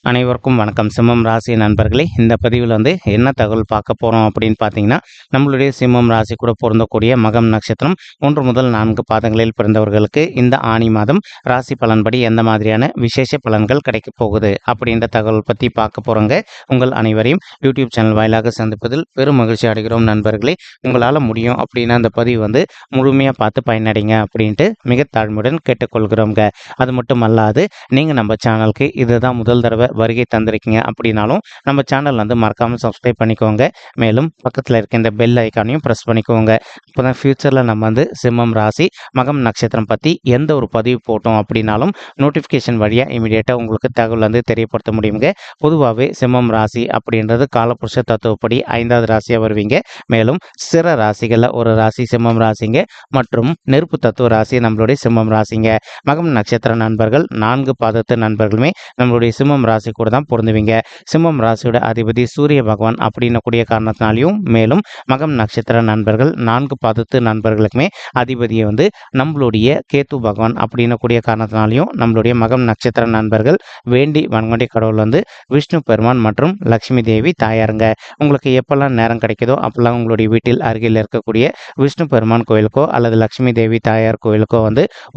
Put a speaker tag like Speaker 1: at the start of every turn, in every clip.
Speaker 1: அனைவருக்கும் வணக்கம். சிம்மம் ராசி நண்பர்களே, இந்த பதிவில் என்ன தகவல் பார்க்க போகிறோம் அப்படின்னு பார்த்தீங்கன்னா, நம்மளுடைய சிம்மம் ராசி கூட பொருந்தக்கூடிய மகம் நட்சத்திரம் 1 முதல் 4 பாதங்களில் பிறந்தவர்களுக்கு இந்த ஆனி மாதம் ராசி பலன்படி எந்த மாதிரியான விசேஷ பலன்கள் கிடைக்க போகுது அப்படின்ற தகவல் பற்றி பார்க்க போகிறோங்க. உங்கள் அனைவரையும் யூடியூப் சேனல் வாயிலாக சந்திப்பதில் பெரும் மகிழ்ச்சி அடைகிறோம் நண்பர்களே. உங்களால் முடியும் அப்படின்னா அந்த பதிவு முழுமையாக பார்த்து பயனடைங்க அப்படின்ட்டு மிக தாழ்மையுடன் கேட்டுக்கொள்கிறோங்க. அது மட்டும் அல்லாது நீங்கள் நம்ம சேனலுக்கு இதுதான் முதல் தடவை வருகை தந்திருக்கீங்க அப்படின்னாலும் நம்ம சேனல் மறக்காமல் சப்ஸ்கிரைப் பண்ணிக்கோங்க. மேலும் பக்கத்தில் இருக்க இந்த பெல் ஐக்கானையும் ப்ரெஸ் பண்ணிக்கோங்க. இப்போ தான் ஃப்யூச்சரில் நம்ம சிம்மம் ராசி மகம் நட்சத்திரம் பற்றி எந்த ஒரு பதிவு போட்டோம் அப்படின்னாலும் நோட்டிஃபிகேஷன் வழியாக இமீடியட்டாக உங்களுக்கு தகவல் தெரியப்படுத்த முடியுங்க. பொதுவாகவே சிம்மம் ராசி அப்படின்றது காலபுருஷ தத்துவப்படி 5வது ராசியாக வருவீங்க. மேலும் சிற ராசிகளில் ஒரு ராசி சிம்மம் ராசிங்க மற்றும் நெருப்பு தத்துவ ராசி நம்மளுடைய சிம்மம் ராசிங்க. மகம் நட்சத்திர நண்பர்கள் 4 பாதத்து நண்பர்களுமே நம்மளுடைய சிம்மம் ராசி கூட தான் பொருந்துவீங்க. சிம்மம் ராசியோட அதிபதி சூரிய பகவான் அப்படின்னு கூடிய காரணத்தினாலையும் மேலும் மகம் நட்சத்திர நண்பர்கள் 4 பாதத்து நண்பர்களுக்குமே அதிபதியை நம்மளுடைய கேத்து பகவான் அப்படின்னு கூடிய காரணத்தினாலையும் நம்மளுடைய மகம் நட்சத்திர நண்பர்கள் வேண்டி வணங்கி கடவுள் விஷ்ணு பெருமான் மற்றும் லட்சுமி தேவி தாயாருங்க. உங்களுக்கு எப்பெல்லாம் நேரம் கிடைக்குதோ அப்பெல்லாம் உங்களுடைய வீட்டில் அருகில் இருக்கக்கூடிய விஷ்ணு பெருமான் கோயிலுக்கோ அல்லது லட்சுமி தேவி தாயார் கோயிலுக்கோ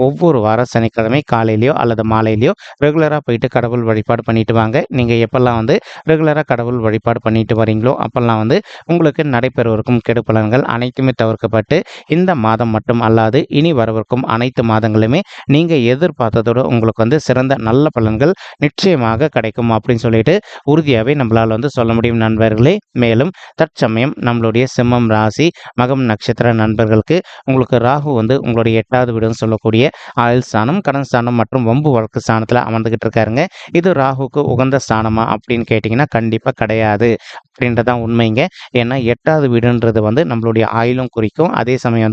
Speaker 1: ஒவ்வொரு வார சனிக்கிழமை காலையிலையோ அல்லது மாலையிலையோ ரெகுலராக போயிட்டு கடவுள் வழிபாடு பண்ணிட்டு வாங்க. நீங்கள் எப்பெல்லாம் ரெகுலராக கடவுள் வழிபாடு பண்ணிட்டு வரீங்களோ அப்பெல்லாம் உங்களுக்கு நடைபெறவிருக்கும் கெடு பலன்கள் அனைத்துமே தவிர்க்கப்பட்டு இந்த மாதம் மட்டும் அல்லாது இனி வரவிருக்கும் அனைத்து மாதங்களுமே நீங்கள் எதிர்பார்த்ததோடு உங்களுக்கு சிறந்த நல்ல பலன்கள் நிச்சயமாக கிடைக்கும் அப்படின்னு சொல்லிட்டு உறுதியாகவே நம்மளால் சொல்ல முடியும் நண்பர்களே. மேலும் தற்சமயம் நம்மளுடைய சிம்மம் ராசி மகம் நட்சத்திர நண்பர்களுக்கு உங்களுக்கு ராகு உங்களுடைய 8வது வீடுன்னு சொல்லக்கூடிய ஆயுள் ஸ்தானம், கடன் ஸ்தானம் மற்றும் வம்பு வழக்கு ஸ்தானத்தில் அமர்ந்துகிட்டு இருக்காருங்க. இது ராகுக்கு உகந்த ஸ்தானமா அப்படின்னு கேட்டிங்கன்னா கண்டிப்பாக கிடையாது அப்படின்றதான் உண்மைங்க. ஏன்னா 8வது வீடுன்றது நம்மளுடைய ஆயுளும் குறிக்கும், அதே சமயம்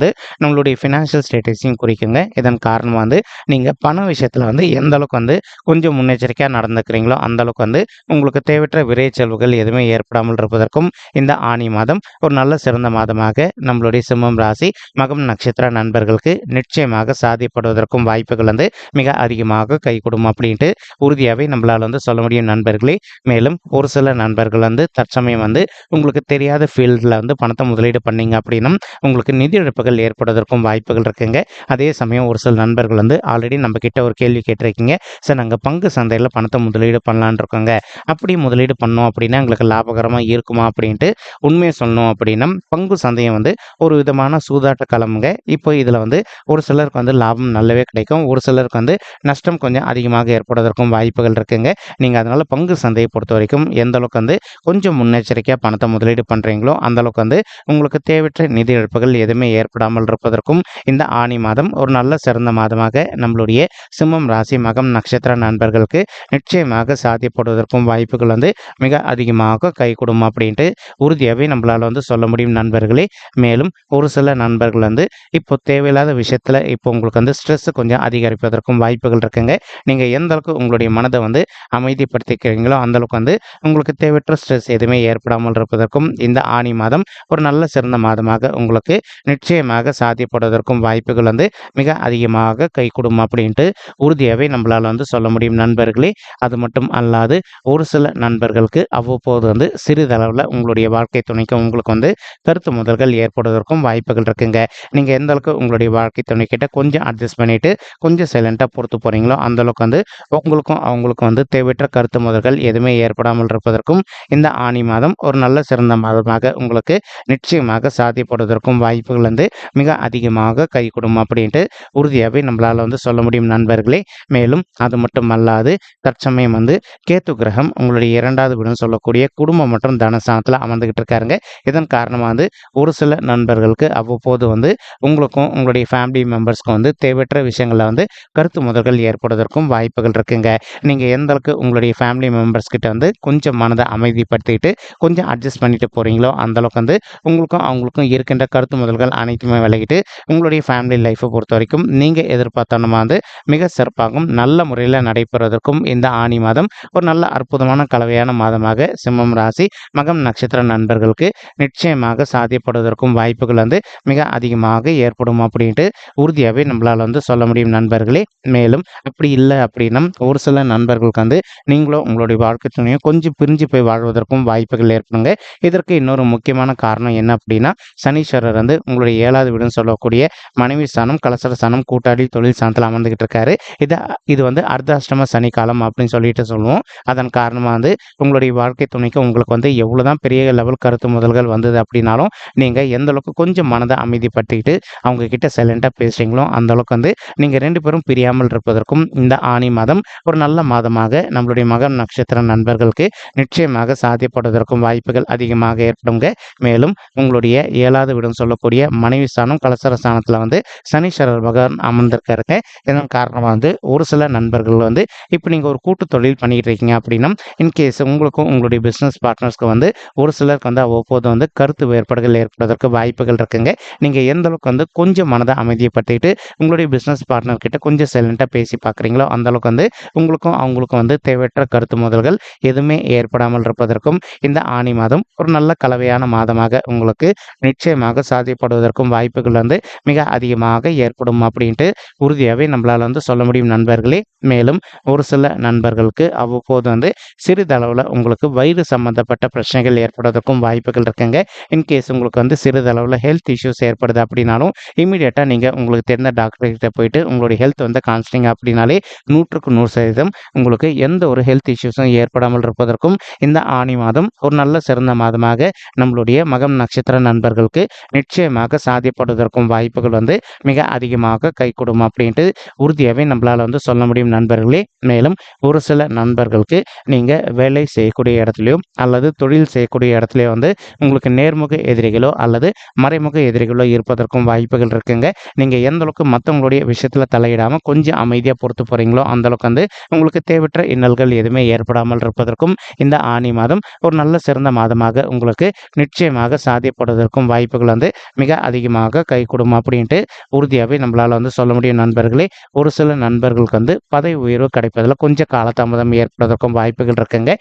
Speaker 1: நம்மளுடைய ஃபினான்ஷியல் ஸ்டேட்டஸையும் குறிக்குங்க. இதன் காரணமாக நீங்கள் பண விஷயத்தில் எந்த அளவுக்கு கொஞ்சம் முன்னெச்சரிக்கையாக நடந்துக்கிறீங்களோ அந்த அளவுக்கு உங்களுக்கு தேவையற்ற விரை செலவுகள் எதுவுமே ஏற்படாமல் இருப்பதற்கும் இந்த ஆனி மாதம் ஒரு நல்ல சிறந்த மாதமாக நம்மளுடைய சிம்மம் ராசி மகம் நட்சத்திர நண்பர்களுக்கு நிச்சயமாக சாதிப்படுவதற்கும் வாய்ப்புகள் மிக அதிகமாக கைகூடும் அப்படின்ட்டு உறுதியாகவே நம்மளால் சொல்ல முடியும் நண்பர்களே. மேலும் ஒரு சில நண்பர்கள் தற்சமயம் உங்களுக்கு தெரியாத ஃபீல்டில் பணத்தை முதலீடு பண்ணீங்க அப்படின்னா உங்களுக்கு நிதி இழப்புகள் ஏற்படுவதற்கும் வாய்ப்புகள் இருக்குங்க. அதே சமயம் ஒரு சில நண்பர்கள் ஆல்ரெடி நம்ம கிட்ட ஒரு கேள்வி கேட்டிருக்கீங்க, சார் நாங்கள் பங்கு சந்தையில் பணத்தை முதலீடு பண்ணலான் இருக்கோங்க, அப்படி முதலீடு பண்ணோம் அப்படின்னா எங்களுக்கு லாபகரமாக இருக்குமா அப்படின்ட்டு. உண்மையை சொல்லணும் அப்படின்னா பங்கு சந்தையம் ஒரு விதமான சூதாட்ட களமுங்க. இப்போ இதில் ஒரு சிலருக்கு லாபம் நல்லாவே கிடைக்கும், ஒரு சிலருக்கு நஷ்டம் கொஞ்சம் அதிகமாக ஏற்படுவதற்கும் வாய்ப்புகள் இருக்குங்க. நீங்கள் அதனால் பங்கு சந்தையை பொறுத்த வரைக்கும் எந்த அளவுக்கு கொஞ்சம் முன்னெச்சரிக்கையாக பணத்தை முதலீடு பண்ணுறீங்களோ அந்த அளவுக்கு உங்களுக்கு தேவையற்ற நிதி இழப்புகள் எதுவுமே ஏற்படாமல் இருப்பதற்கும் இந்த ஆனி மாதம் ஒரு நல்ல சிறந்த மாதமாக நம்மளுடைய சிம்மம் ராசி மகம் நட்சத்திர நண்பர்களுக்கு நிச்சயமாக சாத்தியப்படுவதற்கும் வாய்ப்புகள் மிக அதிகமாக கைகூடும் அப்படின்ட்டு உறுதியாகவே நம்மளால் சொல்ல முடியும் நண்பர்களே. மேலும் ஒரு சில நண்பர்கள் இப்போ தேவையில்லாத விஷயத்தில் இப்போ உங்களுக்கு ஸ்ட்ரெஸ் கொஞ்சம் அதிகரிப்பதற்கும் வாய்ப்புகள் இருக்குங்க. நீங்கள் எந்த அளவுக்கு உங்களுடைய மனதை அமைதிப்படுத்திக்கிறீங்களோ அந்த அளவுக்கு உங்களுக்கு தேவையற்ற ஸ்ட்ரெஸ் எதுவுமே ஏற்படாமல் இருப்பதற்கும் இந்த ஆனி மாதம் ஒரு நல்ல சிறந்த மாதமாக உங்களுக்கு நிச்சயமாக சாத்தியப்படுவதற்கும் வாய்ப்புகள் மிக அதிகமாக கைகூடும் அப்படின்ட்டு உறுதியாகவே நம்மளால் சொல்ல முடியும் நண்பர்களே. அது மட்டும் அல்லாது ஒரு சில நண்பர்களுக்கு அவ்வப்போது சிறிதளவில் உங்களுடைய வாழ்க்கை துணைக்கு உங்களுக்கு கருத்து முதல்கள் ஏற்படுவதற்கும் வாய்ப்புகள் இருக்குங்க. நீங்கள் எந்த அளவுக்கு உங்களுடைய வாழ்க்கை துணைக்கிட்ட கொஞ்சம் அட்ஜஸ்ட் பண்ணிட்டு கொஞ்சம் சைலண்டாக பொறுத்து போகிறீங்களோ அந்த அளவுக்கு உங்களுக்கும் அவங்களுக்கும் தேவையற்ற கருத்து முதல்கள் எதுவுமே ஏற்படாமல் இருப்பதற்கும் இந்த ஆனி மாதம் ஒரு நல்ல சிறந்த மாதமாக உங்களுக்கு நிச்சயமாக சாத்தியப்படுவதற்கும் வாய்ப்புகள் மிக அதிகமாக கைகூடும் அப்படின்ட்டு உறுதியாகவே நம்மளால் சொல்ல முடியும் நண்பர்களே. மேலும் அது மட்டும் அல்லாது தற்சமயம் கேத்து கிரகம் உங்களுடைய 2வது வீடுன்னு சொல்லக்கூடிய குடும்பம் மற்றும் தனஸ்தானத்தில் அமர்ந்துகிட்டு இருக்காருங்க. இதன் காரணமாக ஒரு சில நண்பர்களுக்கு அவ்வப்போது உங்களுக்கும் உங்களுடைய ஃபேமிலி மெம்பர்ஸ்க்கும் தேவையற்ற விஷயங்களில் கருத்து முதல்கள் ஏற்படுவதற்கும் வாய்ப்புகள் இருக்குங்க. நீங்கள் எந்த அளவுக்கு உங்களுடைய ஃபேமிலி மெம்பர்ஸ் கிட்ட கொஞ்சம் மனதை அமைதிப்படுத்திட்டு கொஞ்சம் அட்ஜஸ்ட் பண்ணிட்டு போகிறீங்களோ அந்த அளவுக்கு உங்களுக்கும் அவங்களுக்கும் இருக்கின்ற கருத்து முதல்கள் அனைத்துமே விலகிட்டு உங்களுடைய ஃபேமிலி லைஃப்பை பொறுத்த வரைக்கும் நீங்கள் எதிர்பார்த்தனமா மிக சிறப்பாகவும் நல்ல முறையில் நடைபெறுவதற்கும் இந்த ஆனி மாதம் ஒரு நல்ல அற்புதமான கலவையான மாதமாக சிம்மம் ராசி மகம் நட்சத்திர நண்பர்களுக்கு நிச்சயமாக சாத்தியப்படுவதற்கும் வாய்ப்புகள் மிக அதிகமாக ஏற்படும் அப்படின்ட்டு உறுதியாகவே நம்மளால் சொல்ல முடியும் நண்பர்களே. மேலும் அப்படி இல்லை அப்படின்னா ஒரு சில நண்பர்களுக்கு நீங்களும் உங்களுடைய வாழ்க்கை துணையும் கொஞ்சம் பிரிஞ்சு போய் வாழ்வதற்கும் வாய்ப்புகள் ஏற்படுங்க. இதற்கு இன்னொரு முக்கியமான காரணம் என்ன அப்படின்னா, சனீஸ்வரர் வந்து உங்களுடைய 7வது வீடுன்னு சொல்லக்கூடிய மனைவி ஸ்தானம், கலசர ஸ்தானம், கூட்டாளி, தொழில் ஸ்தானத்துல அமர்ந்துகிட்டு இருக்காரு. இது வந்து அர்த்தாஷ்டம சனி காலம் அப்படின்னு சொல்லிட்டு சொல்லுவோம். அதன் காரணமா வந்து உங்களுடைய வாழ்க்கை துணைக்கு உங்களுக்கு வந்து எவ்வளவுதான் பெரிய லெவல் கருத்து முதல்கள் வந்தது அப்படின்னாலும், நீங்க எந்த அளவுக்கு கொஞ்சம் மனதை அமைதிப்படுத்திக்கிட்டு அவங்க கிட்ட சைலண்டா பேசுறீங்களோ, அந்த அளவுக்கு வந்து நீங்க 2 பேரும் பிரியாமல் இருப்பதற்கும் இந்த ஆனி மாதம் ஒரு நல்ல மாதமாக நம்மளுடைய மகம் நட்சத்திர நண்பர்களுக்கு நிச்சயமாக சாத்தியப்படுவதற்கும் வாய்ப்புகள் அதிகமாக ஏற்படுங்க. மேலும் உங்களுடைய 7வது வீடுன்னு சொல்லக்கூடிய மனைவி ஸ்தானம், கலசர ஸ்தானத்துல வந்து சனீஸ்வரர் பகவான் அமர்ந்திருக்காருங்க. இதன் காரணமா வந்து ஒரு சில நண்பர்கள் வந்து இப்போ நீங்க ஒரு கூட்டு தொழில் பண்ணிட்டு இருக்கீங்க அப்படின்னா, இன்கேஸ் உங்களுக்கும் உங்களுடைய பிசினஸ் பார்ட்னர்ஸ்க்கு வந்து ஒரு சிலருக்கு வந்து அவ்வப்போது வந்து கருத்து வேறுபாடுகள் ஏற்படுவதற்கு வாய்ப்புகள் இருக்குங்க. நீங்க எந்த அளவுக்கு வந்து கொஞ்சம் மனதை அமைதிப்படுத்திட்டு உங்களுடைய பிசினஸ் பார்ட்னர் கிட்ட கொஞ்சம் சைலண்டா பேசி பார்க்குறீங்களோ, அந்த அளவுக்கு வந்து உங்களுக்கும் அவங்களுக்கும் வந்து தேவையற்ற கருத்து மோதல்கள் எதுவுமே ஏற்படாமல் இருப்பதற்கும் இந்த ஆனி மாதம் ஒரு நல்ல கலவையான மாதமாக உங்களுக்கு நிச்சயமாக சாத்தியப்படுவதற்கும் வாய்ப்புகள் வந்து மிக அதிகமாக ஏற்படும் அப்படின்ட்டு உறுதியாகவே நம்மளால் வந்து சொல்ல முடியும் நண்பர்களே. மேலும் ஒரு சில நண்பர்களுக்கு அவ்வப்போது வந்து சிறிதளவில் உங்களுக்கு வயிறு சம்பந்தப்பட்ட பிரச்சனைகள் ஏற்படுவதற்கும் வாய்ப்புகள் இருக்குங்க. இன்கேஸ் உங்களுக்கு வந்து சிறிதளவில் ஹெல்த் இஷ்யூஸ் ஏற்படுது அப்படின்னாலும் இமீடியட்டாக நீங்கள் உங்களுக்கு தெரிந்த டாக்டர் கிட்ட போயிட்டு உங்களுடைய ஹெல்த் வந்து கான்ஸ்டிங் அப்படின்னாலே 100க்கு 100% உங்களுக்கு எந்த ஒரு ஹெல்த் இஷ்யூஸும் ஏற்படாமல் இருப்பதற்கும் இந்த ஆனி மாதம் ஒரு நல்ல சிறந்த மாதமாக நம்மளுடைய மகம் நட்சத்திர நண்பர்களுக்கு நிச்சயமாக சாத்தியப்படுவதற்கும் வாய்ப்புகள் வந்து மிக அதிகமாக கைகூடும் அப்படின்ட்டு உறுதியாகவே நம்மளால் வந்து சொல்ல முடியும் நண்பர்களே. மேலும் ஒரு சில நண்பர்களுக்கு நீங்கள் வேலை செய்யக்கூடிய இடத்துலையோ அல்லது தொழில் செய்யக்கூடிய இடத்துலையோ வந்து உங்களுக்கு நேர்முக எதிரிகளோ அல்லது மறைமுக எதிரிகளோ இருப்பதற்கும் வாய்ப்புகள் இருக்குங்க. நீங்கள் எந்த அளவுக்கு மற்றவங்களுடைய விஷயத்தில் தலையிடாமல் கொஞ்சம் அமைதியாக பொறுத்து போகிறீங்களோ, அந்தளவுக்கு வந்து உங்களுக்கு தேவையற்ற இன்னல்கள் எதுவுமே ஏற்படாமல் இருப்பதற்கும் இந்த ஆனி மாதம் ஒரு நல்ல சிறந்த மாதமாக உங்களுக்கு நிச்சயமாக சாத்தியப்படுவதற்கும் வாய்ப்புகள் வந்து மிக அதிகமாக கைகூடும் அப்படின்ட்டு உறுதியாகவே நம்மளால் வந்து சொல்ல முடியும் நண்பர்களே. ஒரு சில நண்பர்களுக்கு வந்து பதவி உயர்வு கிடைப்பதில் கொஞ்சம் காலதாமதம் ஏற்படுவதற்கும் வாய்ப்புகள் இருக்குங்க.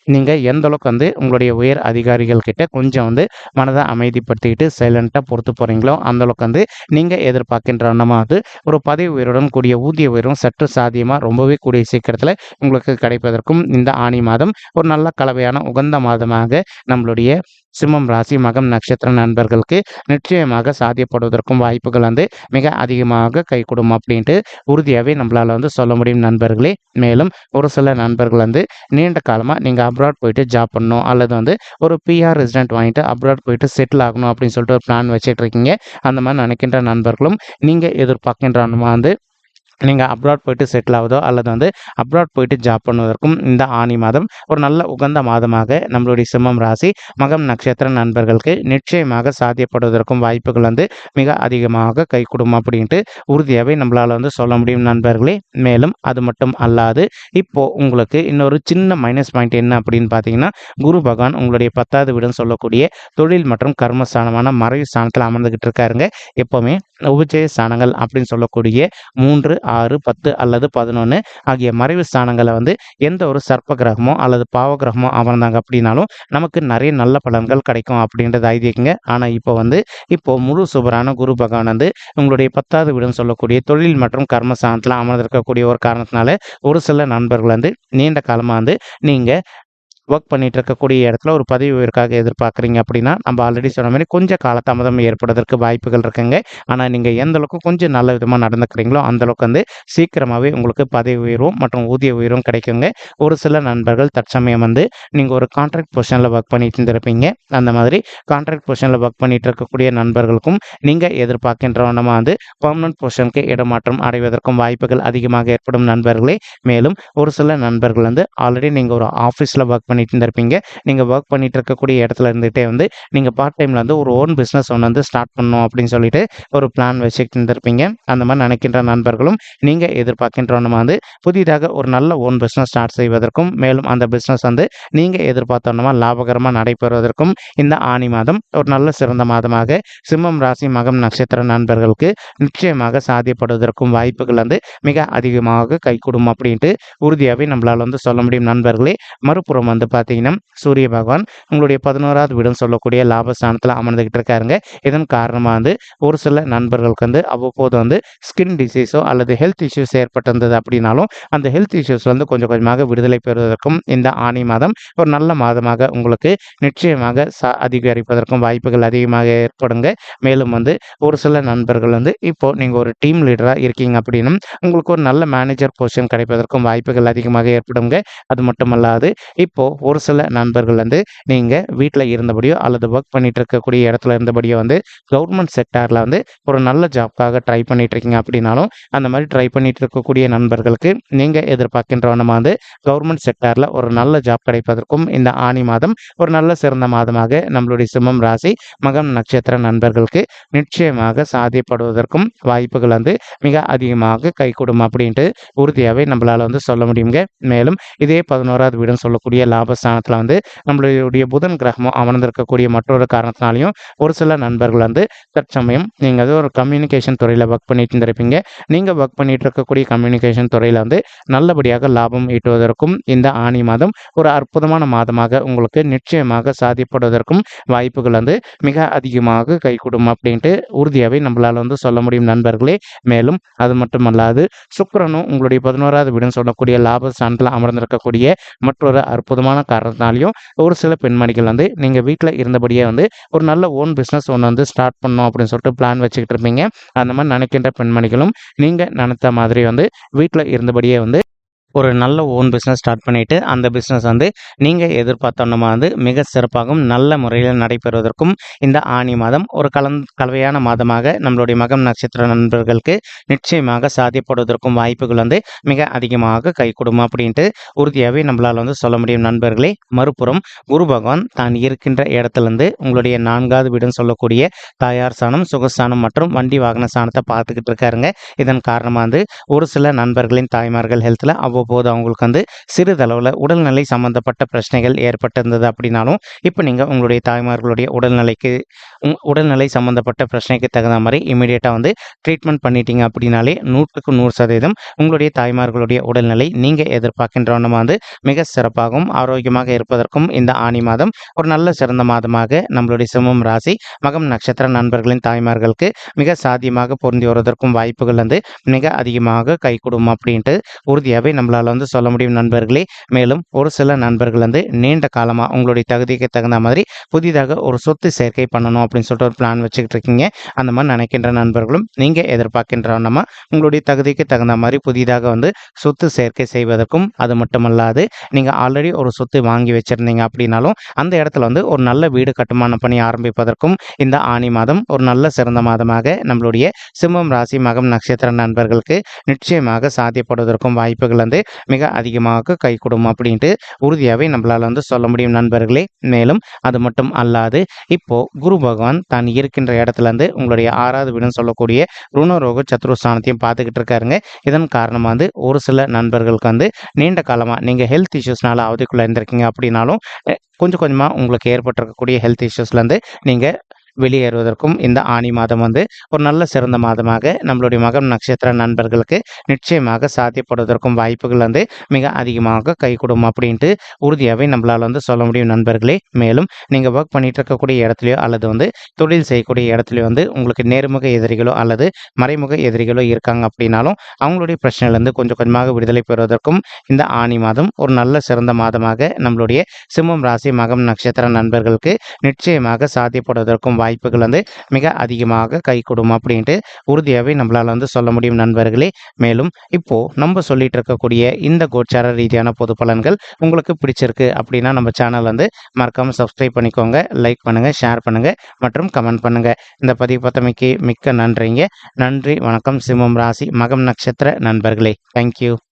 Speaker 1: நீங்கள் எந்த அளவுக்கு வந்து உங்களுடைய உயர் அதிகாரிகள் கிட்ட கொஞ்சம் வந்து மனதை அமைதிப்படுத்திக்கிட்டு சைலண்ட்டாக பொறுத்து போகிறீங்களோ, அந்தளவுக்கு வந்து நீங்கள் எதிர்பார்க்கின்ற வந்து ஒரு பதவி உயர்வுடன் கூடிய ஊதிய உயர்வும் சற்று சாத்தியமாக ரொம்பவே கூடிய சீக்கிரத்தில் உங்களுக்கு கிடைப்பதற்கும் இந்த ஆனி மாதம் ஒரு நல்ல கலவையான உகந்த மாதமாக நம்மளுடைய சிம்மம் ராசி மகம் நட்சத்திர நண்பர்களுக்கு நிச்சயமாக சாத்தியப்படுவதற்கும் வாய்ப்புகள் வந்து மிக அதிகமாக கைகூடும் அப்படின்ட்டு உறுதியாகவே நம்மளால் வந்து சொல்ல முடியும் நண்பர்களே. மேலும் ஒரு சில நண்பர்கள் வந்து நீண்ட காலமாக நீங்கள் அப்ராட் போயிட்டு ஜாப் பண்ணணும் அல்லது வந்து ஒரு பிஆர் ரெசிடென்ட் வாங்கிட்டு அப்ராட் போயிட்டு செட்டில் ஆகணும் அப்படின்னு சொல்லிட்டு ஒரு பிளான் வச்சுட்டு இருக்கீங்க. அந்த மாதிரி நினைக்கின்ற நண்பர்களும் நீங்கள் எதிர்பார்க்கின்ற வந்து நீங்கள் அப்ராட் போயிட்டு செட்டில் ஆகுதோ அல்லது வந்து அப்ராட் போயிட்டு ஜாப் பண்ணுவதற்கும் இந்த ஆனி மாதம் ஒரு நல்ல உகந்த மாதமாக நம்மளுடைய சிம்மம் ராசி மகம் நட்சத்திர நண்பர்களுக்கு நிச்சயமாக சாத்தியப்படுவதற்கும் வாய்ப்புகள் வந்து மிக அதிகமாக கைகூடும் அப்படின்ட்டு உறுதியாகவே நம்மளால் வந்து சொல்ல முடியும் நண்பர்களே. மேலும் அது மட்டும் அல்லாது இப்போ உங்களுக்கு இன்னொரு சின்ன மைனஸ் பாயிண்ட் என்ன அப்படின்னு பார்த்தீங்கன்னா, குரு பகவான் உங்களுடைய 10வது வீடுன்னு சொல்லக்கூடிய தொழில் மற்றும் கர்மஸ்தானமான மறைவு ஸ்தானத்தில் அமர்ந்துகிட்டு இருக்காருங்க. எப்போவுமே உபஜய ஸ்தானங்கள் அப்படின்னு சொல்லக்கூடிய 3, 6, 10 அல்லது 11 ஆகிய மறைவு ஸ்தானங்களை வந்து எந்த ஒரு சர்ப்ப கிரகமோ அல்லது பாவ கிரகமோ அமர்ந்தாங்க அப்படின்னாலும் நமக்கு நிறைய நல்ல பலன்கள் கிடைக்கும் அப்படின்றது ஐதீகங்க. ஆனால் இப்போ முழு சுபரான குரு பகவான் வந்து உங்களுடைய 10வது வீடுன்னு சொல்லக்கூடிய தொழில் மற்றும் கர்மஸ்தானத்தில் அமர்ந்திருக்கக்கூடிய ஒரு காரணத்தினால ஒரு சில நண்பர்கள் வந்து நீண்ட காலமாக வந்து நீங்கள் ஒர்க் பண்ணிட்டு இருக்கக்கூடிய இடத்துல ஒரு பதவி உயர்வுக்காக எதிர்பார்க்குறீங்க அப்படின்னா, நம்ம ஆல்ரெடி சொன்ன மாதிரி கொஞ்சம் காலதாமதம் ஏற்படுவதற்கு வாய்ப்புகள் இருக்குங்க. ஆனால் நீங்கள் எந்த அளவுக்கு கொஞ்சம் நல்ல விதமாக நடந்துக்கிறீங்களோ அந்தளவுக்கு வந்து சீக்கிரமாகவே உங்களுக்கு பதவி உயர்வும் மற்றும் ஊதிய உயர்வும் கிடைக்குங்க. ஒரு சில நண்பர்கள் தற்சமயம் வந்து நீங்கள் ஒரு கான்ட்ராக்ட் பொசிஷனில் ஒர்க் பண்ணிட்டு இருந்திருப்பீங்க. அந்த மாதிரி கான்ட்ராக்ட் பொசிஷனில் ஒர்க் பண்ணிட்டு இருக்கக்கூடிய நண்பர்களுக்கும் நீங்கள் எதிர்பார்க்கின்றவனமாக வந்து பர்மனன்ட் பொசிஷனுக்கு இடமாற்றம் அடைவதற்கும் வாய்ப்புகள் அதிகமாக ஏற்படும் நண்பர்களே. மேலும் ஒரு சில நண்பர்கள் வந்து ஆல்ரெடி நீங்கள் ஒரு ஆஃபீஸில் ஒர்க் பண்ணிட்டு இருந்திருப்பீங்க. நீங்கள் ஒர்க் பண்ணிட்டு இருக்கக்கூடிய இடத்துல இருந்துகிட்டே வந்து நீங்கள் பார்ட் டைமில் வந்து ஒரு ஓன் பிஸ்னஸ் ஒன்று வந்து ஸ்டார்ட் பண்ணணும் அப்படின்னு சொல்லிட்டு ஒரு பிளான் வச்சுக்கிட்டு இருந்திருப்பீங்க. அந்த மாதிரி நினைக்கின்ற நண்பர்களும் நீங்கள் எதிர்பார்க்கின்றவனமாக வந்து புதிதாக ஒரு நல்ல ஓன் பிஸ்னஸ் ஸ்டார்ட் செய்வதற்கும் மேலும் அந்த பிஸ்னஸ் வந்து நீங்கள் எதிர்பார்த்தவனமாக லாபகரமாக நடைபெறுவதற்கும் இந்த ஆனி மாதம் ஒரு நல்ல சிறந்த மாதமாக சிம்மம் ராசி மகம் நட்சத்திர நண்பர்களுக்கு நிச்சயமாக சாத்தியப்படுவதற்கும் வாய்ப்புகள் வந்து மிக அதிகமாக கைகூடும் அப்படின்ட்டு உறுதியாகவே நம்மளால் வந்து சொல்ல முடியும் நண்பர்களே. மறுபுறம் வந்து வந்து பார்த்தீங்கன்னா சூரிய பகவான் உங்களுடைய 11வது வீடுன்னு சொல்லக்கூடிய லாபஸ்தானத்தில் அமர்ந்துகிட்டு இருக்காருங்க. இதன் காரணமாக வந்து ஒரு சில நண்பர்களுக்கு வந்து அவ்வப்போது வந்து ஸ்கின் டிசீஸோ அல்லது ஹெல்த் இஷ்யூஸ் ஏற்பட்டிருந்தது அப்படின்னாலும் அந்த ஹெல்த் இஷ்யூஸ் வந்து கொஞ்சம் கொஞ்சமாக விடுதலை பெறுவதற்கும் இந்த ஆனி மாதம் ஒரு நல்ல மாதமாக உங்களுக்கு நிச்சயமாக அதிகரிப்பதற்கும் வாய்ப்புகள் அதிகமாக ஏற்படுங்க. மேலும் வந்து ஒரு சில நண்பர்கள் வந்து இப்போ நீங்கள் ஒரு டீம் லீடராக இருக்கீங்க அப்படின்னும் உங்களுக்கு ஒரு நல்ல மேனேஜர் பொசிஷன் கிடைப்பதற்கும் வாய்ப்புகள் அதிகமாக ஏற்படுங்க. அது மட்டுமல்லாது இப்போ ஒரு சில நண்பர்கள் வந்து நீங்கள் வீட்டில் இருந்தபடியோ அல்லது ஒர்க் பண்ணிட்டு இருக்கக்கூடிய இடத்துல இருந்தபடியோ வந்து கவர்மெண்ட் செக்டாரில் வந்து ஒரு நல்ல ஜாப்காக ட்ரை பண்ணிட்டு இருக்கீங்க அப்படின்னாலும் அந்த மாதிரி ட்ரை பண்ணிட்டு இருக்கக்கூடிய நண்பர்களுக்கு நீங்கள் எதிர்பார்க்கின்றவனமாக வந்து கவர்மெண்ட் செக்டாரில் ஒரு நல்ல ஜாப் கிடைப்பதற்கும் இந்த ஆனி மாதம் ஒரு நல்ல சிறந்த மாதமாக நம்மளுடைய சிம்மம் ராசி மகம் நட்சத்திர நண்பர்களுக்கு நிச்சயமாக சாத்தியப்படுவதற்கும் வாய்ப்புகள் வந்து மிக அதிகமாக கைகூடும் அப்படின்ட்டு உறுதியாகவே நம்மளால் வந்து சொல்ல முடியுங்க. மேலும் இதே 11வது வீடுன்னு சொல்லக்கூடிய லாபஸ்தானத்தில் வந்து நம்மளுடைய புதன் கிரகமும் அமர்ந்திருக்கக்கூடிய மற்றொரு காரணத்தினாலையும் ஒரு சில நண்பர்கள் வந்து தற்சமயம் நீங்கள் அது ஒரு கம்யூனிகேஷன் துறையில் ஒர்க் பண்ணிட்டு இருந்திருப்பீங்க. நீங்கள் ஒர்க் பண்ணிட்டு இருக்கக்கூடிய கம்யூனிகேஷன் துறையில் வந்து நல்லபடியாக லாபம் ஈட்டுவதற்கும் இந்த ஆனி மாதம் ஒரு அற்புதமான மாதமாக உங்களுக்கு நிச்சயமாக சாத்தியப்படுவதற்கும் வாய்ப்புகள் வந்து மிக அதிகமாக கைகூடும் அப்படின்ட்டு உறுதியாகவே நம்மளால் வந்து சொல்ல முடியும் நண்பர்களே. மேலும் அது மட்டுமல்லாது சுக்கிரனும் உங்களுடைய 11வது வீடுன்னு சொல்லக்கூடிய லாபஸ்தானத்தில் அமர்ந்திருக்கக்கூடிய மற்றொரு அற்புதமான காரணத்தினாலையும் ஒரு சில பெண்மணிகள் வந்து நீங்கள் வீட்டில் இருந்தபடியே வந்து ஒரு நல்ல ஓன் பிஸ்னஸ் ஒன்று வந்து ஸ்டார்ட் பண்ணணும் அப்படின்னு சொல்லிட்டு பிளான் வச்சுக்கிட்டு இருப்பீங்க. அந்த மாதிரி நினைக்கின்ற பெண்மணிகளும் நீங்கள் நினைத்த மாதிரி வந்து வீட்டில் இருந்தபடியே வந்து ஒரு நல்ல ஓன் பிஸ்னஸ் ஸ்டார்ட் பண்ணிவிட்டு அந்த பிஸ்னஸ் வந்து நீங்கள் எதிர்பார்த்தோன்னா வந்து மிக சிறப்பாகவும் நல்ல முறையில் நடைபெறுவதற்கும் இந்த ஆனி மாதம் ஒரு கலவையான மாதமாக நம்மளுடைய மகம் நட்சத்திர நண்பர்களுக்கு நிச்சயமாக சாத்தியப்படுவதற்கும் வாய்ப்புகள் வந்து மிக அதிகமாக கைகூடும் அப்படின்ட்டு உறுதியாகவே நம்மளால் வந்து சொல்ல முடியும் நண்பர்களே. மறுபுறம் குரு பகவான் தான் இருக்கின்ற இடத்துலேருந்து உங்களுடைய 4வது வீடுன்னு சொல்லக்கூடிய தாயார் ஸ்தானம், சுகஸ்தானம் மற்றும் வண்டி வாகன ஸ்தானத்தை பார்த்துக்கிட்டு இருக்காருங்க. இதன் காரணமாக வந்து ஒரு சில நண்பர்களின் தாய்மார்கள் ஹெல்த்தில் போது அவங்களுக்கு வந்து சிறிதளவில் உடல்நிலை சம்பந்தப்பட்ட பிரச்சனைகள் ஏற்பட்டிருந்தது அப்படின்னாலும் இப்போ நீங்கள் உங்களுடைய தாய்மார்களுடைய உடல்நிலை சம்பந்தப்பட்ட பிரச்சனைக்கு தகுந்த மாதிரி இமீடியட்டாக வந்து ட்ரீட்மெண்ட் பண்ணிட்டீங்க அப்படின்னாலே 100% உங்களுடைய தாய்மார்களுடைய உடல்நிலை நீங்கள் எதிர்பார்க்கின்றவனமாக வந்து மிக சிறப்பாகவும் ஆரோக்கியமாக இருப்பதற்கும் இந்த ஆனி மாதம் ஒரு நல்ல சிறந்த மாதமாக நம்மளுடைய சிம்மம் ராசி மகம் நட்சத்திர நண்பர்களின் தாய்மார்களுக்கு மிக சாத்தியமாக பொருந்தி வருவதற்கும் வாய்ப்புகள் வந்து மிக அதிகமாக கைகூடும் அப்படின்ட்டு உறுதியாகவே நம்மளால் வந்து சொல்ல முடியும் நண்பர்களே. மேலும் ஒரு சில நண்பர்கள் வந்து நீண்ட காலமாக உங்களுடைய தகுதிக்கு தகுந்த மாதிரி புதிதாக ஒரு சொத்து சேர்க்கை பண்ணணும் அப்படின்னு சொல்லிட்டு ஒரு பிளான் வச்சுக்கிட்டு இருக்கீங்க. அந்த மாதிரி நினைக்கின்ற நண்பர்களும் நீங்கள் எதிர்பார்க்கின்ற நம்ம உங்களுடைய தகுதிக்கு தகுந்த மாதிரி புதிதாக வந்து சொத்து சேர்க்கை செய்வதற்கும் அது மட்டுமல்லாது நீங்கள் ஆல்ரெடி ஒரு சொத்து வாங்கி வச்சுருந்தீங்க அப்படின்னாலும் அந்த இடத்துல வந்து ஒரு நல்ல வீடு கட்டுமான பணி ஆரம்பிப்பதற்கும் இந்த ஆனி மாதம் ஒரு நல்ல சிறந்த மாதமாக நம்மளுடைய சிம்மம் ராசி மகம் நட்சத்திர நண்பர்களுக்கு நிச்சயமாக சாத்தியப்படுவதற்கும் வாய்ப்புகள் வந்து மிக அதிகமாக கைகூடும் அப்படின்ட்டு உறுதியாகவே நம்மளால் வந்து சொல்ல முடியும் நண்பர்களே. மேலும் அது மட்டும் அல்லாது இப்போ குரு பகவான் தான் இருக்கின்ற இடத்துல இருந்து உங்களுடைய 6வது வீடுன்னு சொல்லக்கூடிய ருணரோக சத்ருஸ்தானத்தையும் பார்த்துக்கிட்டு இருக்காருங்க. இதன் காரணமாக வந்து ஒரு சில நண்பர்களுக்கு வந்து நீண்ட காலமாக நீங்கள் ஹெல்த் இஷ்யூஸ்னால அவதிக்குள்ளே இருந்திருக்கீங்க அப்படின்னாலும் கொஞ்சம் கொஞ்சமாக உங்களுக்கு ஏற்பட்டிருக்கக்கூடிய ஹெல்த் இஷ்யூஸ்லேருந்து நீங்கள் வெளியேறுவதற்கும் இந்த ஆனி மாதம் வந்து ஒரு நல்ல சிறந்த மாதமாக நம்மளுடைய மகம் நட்சத்திர நண்பர்களுக்கு நிச்சயமாக சாத்தியப்படுவதற்கும் வாய்ப்புகள் வந்து மிக அதிகமாக கைகூடும் அப்படின்ட்டு உறுதியாகவே நம்மளால் வந்து சொல்ல முடியும் நண்பர்களே. மேலும் நீங்கள் ஒர்க் பண்ணிட்டு இருக்கக்கூடிய இடத்துலையோ அல்லது வந்து தொழில் செய்யக்கூடிய இடத்துலையோ வந்து உங்களுக்கு நேர்முக எதிரிகளோ அல்லது மறைமுக எதிரிகளோ இருக்காங்க அப்படின்னாலும் அவங்களுடைய பிரச்சனையிலேருந்து கொஞ்சம் கொஞ்சமாக விடுதலை பெறுவதற்கும் இந்த ஆனி மாதம் ஒரு நல்ல சிறந்த மாதமாக நம்மளுடைய சிம்மம் ராசி மகம் நட்சத்திர நண்பர்களுக்கு நிச்சயமாக சாத்தியப்படுவதற்கும் வாய்ப்புகள் வந்து மிக அதிகமாக கைகூடும் அப்படின்ட்டு உறுதியாகவே நம்மளால் வந்து சொல்ல முடியும் நண்பர்களே. மேலும் இப்போ நம்ம சொல்லிட்டு இருக்கக்கூடிய இந்த கோச்சார ரீதியான பொது பலன்கள் உங்களுக்கு பிடிச்சிருக்கு அப்படின்னா நம்ம சேனல் வந்து மறக்காம சப்ஸ்கிரைப் பண்ணிக்கோங்க, லைக் பண்ணுங்க, ஷேர் பண்ணுங்க மற்றும் கமெண்ட் பண்ணுங்க. இந்த பதிவு பார்த்தமைக்கு மிக்க நன்றிங்க. நன்றி, வணக்கம். சிம்மம் ராசி மகம் நட்சத்திர நண்பர்களே. தேங்க்யூ.